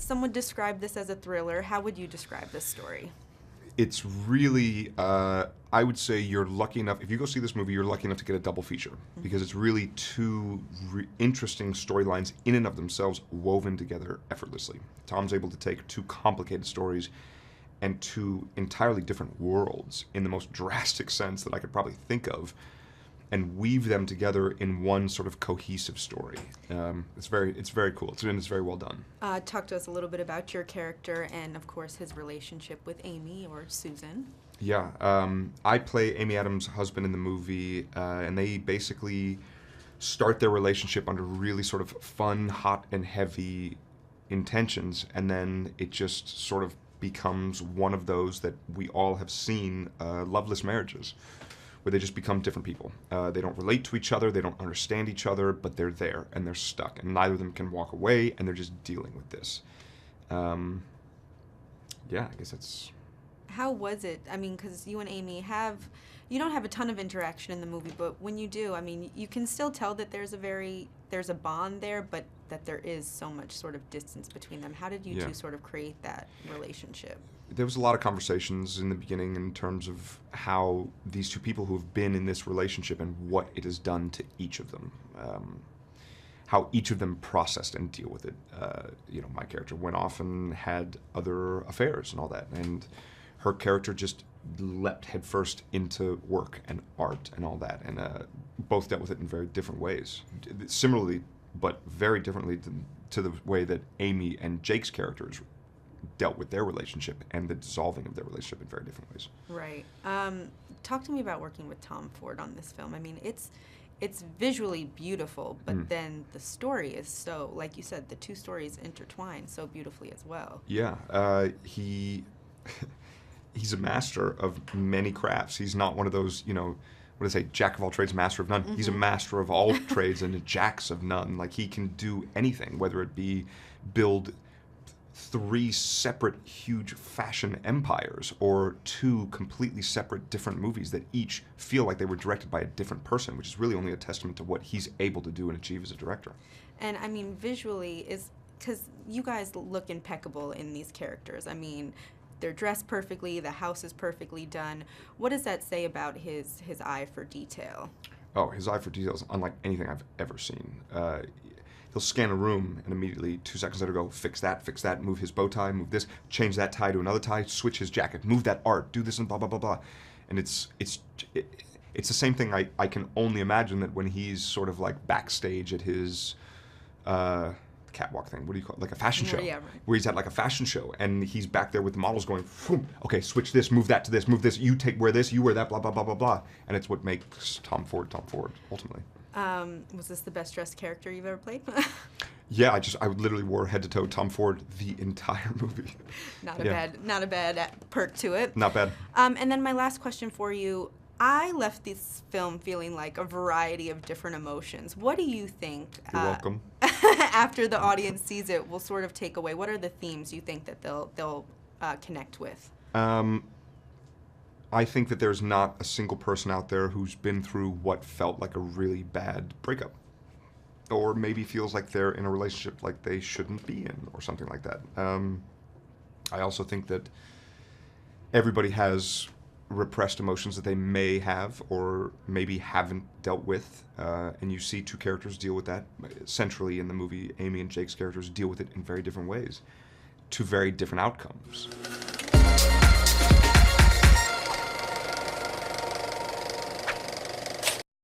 some would describe this as a thriller. How would you describe this story? It's really, I would say you're lucky enough, if you go see this movie, you're lucky enough to get a double feature, because it's really two interesting storylines in and of themselves woven together effortlessly. Tom's able to take two complicated stories and two entirely different worlds in the most drastic sense that I could probably think of, and weave them together in one sort of cohesive story. It's very cool. It's very well done. Talk to us a little bit about your character and, of course, his relationship with Amy, or Susan. Yeah, I play Amy Adams' husband in the movie, and they basically start their relationship under really sort of fun, hot, and heavy intentions, and then it just sort of becomes one of those that we all have seen, loveless marriages, where they just become different people. They don't relate to each other, they don't understand each other, but they're there, and they're stuck, and neither of them can walk away, and they're just dealing with this. Yeah, I guess that's... How was it? I mean, because you and Amy you don't have a ton of interaction in the movie, but when you do, I mean, you can still tell that there's a bond there, but that there is so much sort of distance between them. How did you two sort of create that relationship? There was a lot of conversations in the beginning in terms of how these two people who have been in this relationship and what it has done to each of them, how each of them processed and deal with it. My character went off and had other affairs and all that, and her character just leapt headfirst into work and art and all that, and both dealt with it in very different ways. Similarly, but very differently to the way that Amy and Jake's characters dealt with their relationship and the dissolving of their relationship in very different ways. Right. Talk to me about working with Tom Ford on this film. I mean, it's visually beautiful, but then the story is so, like you said, the two stories intertwine so beautifully as well. Yeah, he's a master of many crafts. He's not one of those, what do I say, jack of all trades, master of none. Mm-hmm. He's a master of all trades and a jacks of none. Like, he can do anything, whether it be build 3 separate huge fashion empires or 2 completely separate different movies that each feel like they were directed by a different person, which is really only a testament to what he's able to do and achieve as a director. And I mean, visually, is because you guys look impeccable in these characters. I mean, they're dressed perfectly, the house is perfectly done. What does that say about his eye for detail? Oh, his eye for detail is unlike anything I've ever seen. He'll scan a room and immediately 2 seconds later go, fix that, move his bow tie, move this, change that tie to another tie, switch his jacket, move that art, do this and blah, blah, blah, blah. And it's the same thing I can only imagine that when he's sort of like backstage at his catwalk thing, what do you call it? Like a fashion show. Yeah, right. Where he's at like a fashion show and he's back there with the models going, okay, switch this, move that to this, move this, wear this, you wear that, blah, blah, blah, blah, blah. And it's what makes Tom Ford, ultimately. Was this the best dressed character you've ever played? Yeah, I literally wore head to toe Tom Ford the entire movie. Not a bad perk to it. Not bad. And then my last question for you. I left this film feeling like a variety of different emotions. What do you think? You're welcome. After the audience sees it, will sort of take away. What are the themes you think that they'll connect with? I think that there's not a single person out there who's been through what felt like a really bad breakup, or maybe feels like they're in a relationship like they shouldn't be in, or something like that. I also think that everybody has repressed emotions that they may have or maybe haven't dealt with, and you see 2 characters deal with that. Centrally in the movie, Amy and Jake's characters deal with it in very different ways, to very different outcomes.